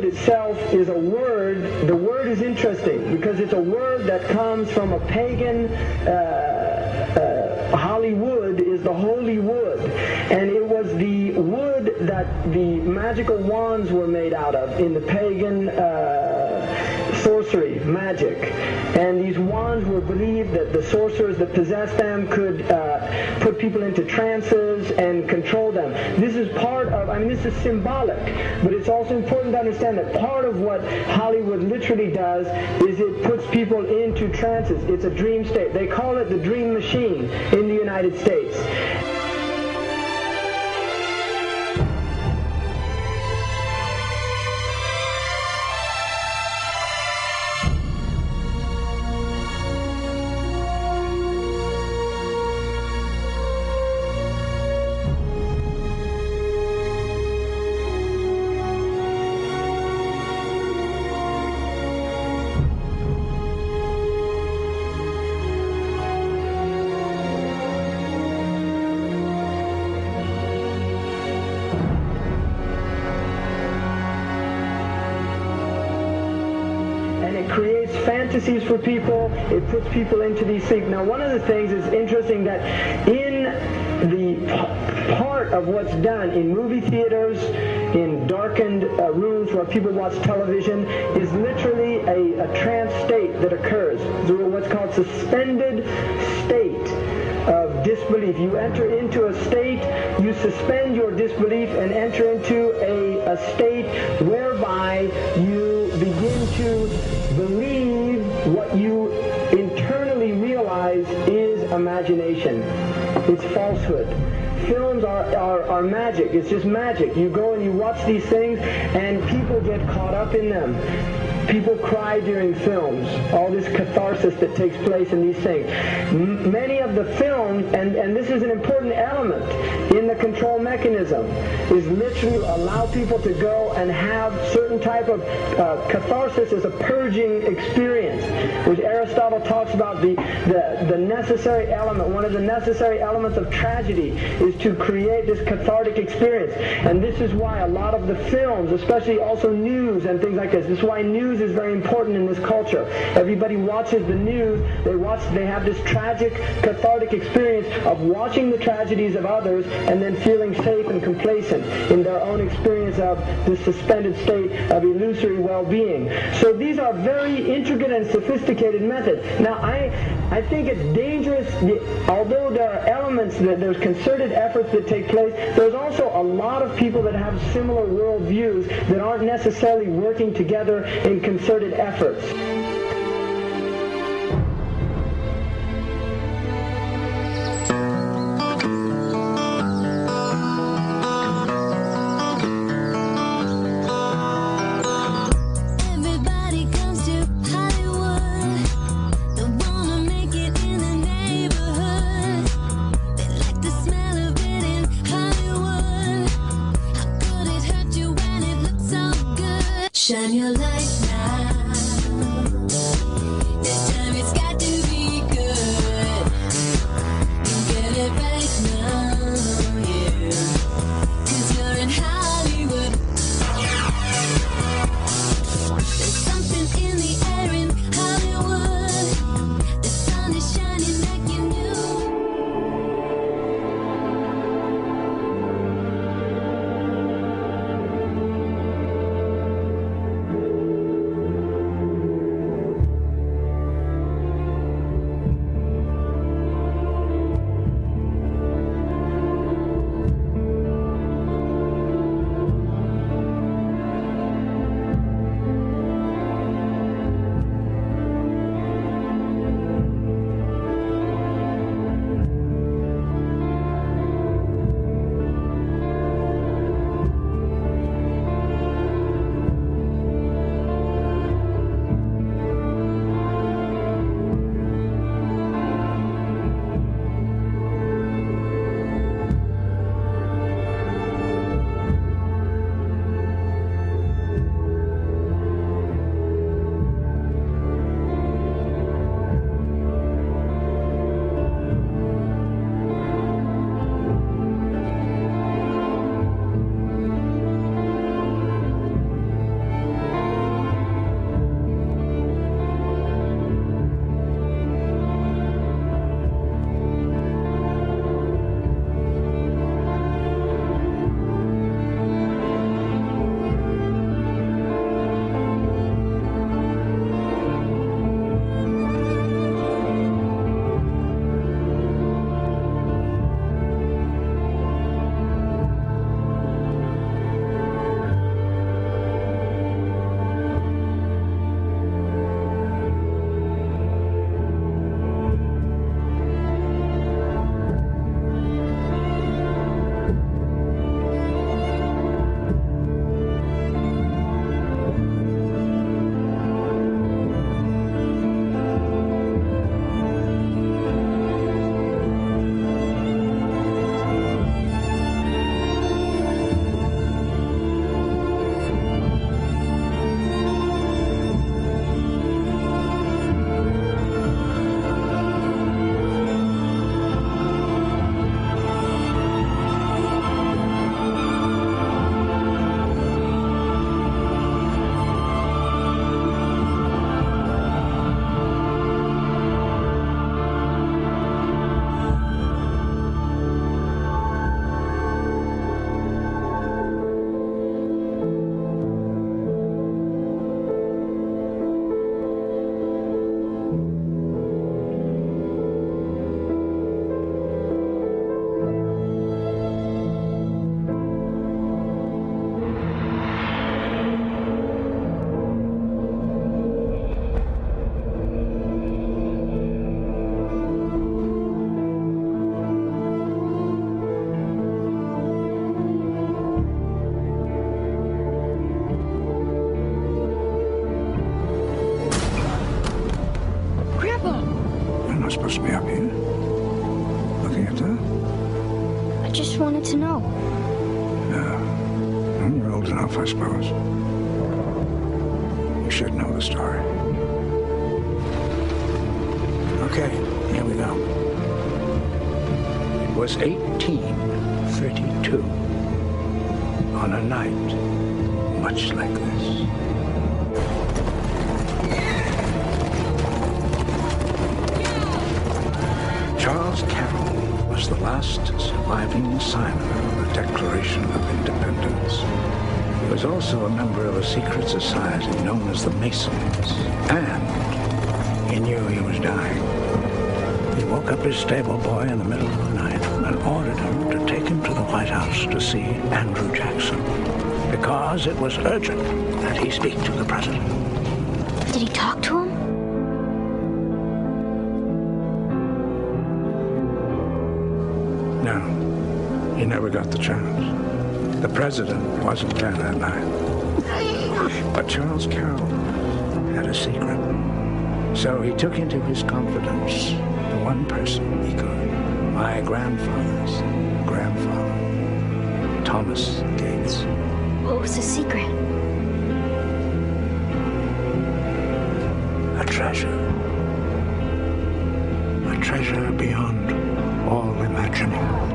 Hollywood itself is a word. The word is interesting because it's a word that comes from a pagan. Hollywood is the holy wood, and it was the wood that the magical wands were made out of in the pagan sorcery, magic. And these wands were believed that the sorcerers that possessed them could put people into trances and control them. This is part of, I mean, this is symbolic, but it's also important to understand that part of what Hollywood literally does is it puts people into trances. It's a dream state. They call it the dream machine in the United States. Creates fantasies for people. It puts people into these things. Now, one of the things is interesting that in the part of what's done in movie theaters, in darkened rooms where people watch television, is literally a trance state that occurs. What's called suspended state of disbelief. You enter into a state, you suspend your disbelief and enter into a state whereby you begin to believe what you internally realize is imagination. It's falsehood. Films are magic. It's just magic. You go and you watch these things and people get caught up in them. People cry during films, all this catharsis that takes place in these things. Many of the films, and this is an important element in the control mechanism, is literally allow people to go and have certain type of catharsis as a purging experience, which Aristotle talks about the necessary element. One of the necessary elements of tragedy is to create this cathartic experience. And this is why a lot of the films, especially also news and things like this is why news is very important in this culture. Everybody watches the news. They have this tragic, cathartic experience of watching the tragedies of others and then feeling safe and complacent in their own experience of this suspended state of illusory well-being. So these are very intricate and sophisticated methods. Now, I think it's dangerous, although there are elements, there's concerted efforts that take place, there's also a lot of people that have similar worldviews that aren't necessarily working together in concerted efforts. Shine your light now. was supposed to be up here, looking at that. I just wanted to know. Yeah. Well, you're old enough, I suppose. You should know the story. Okay, here we go. It was 1832, on a night much like this. Charles Carroll was the last surviving signer of the Declaration of Independence. He was also a member of a secret society known as the Masons, and he knew he was dying. He woke up his stable boy in the middle of the night and ordered him to take him to the White House to see Andrew Jackson, because it was urgent that he speak to the president. Did he talk to him? No, he never got the chance. The president wasn't there that night. But Charles Carroll had a secret. So he took into his confidence the one person he could. My grandfather's grandfather, Thomas Gates. What was the secret? A treasure. A treasure beyond all imagining.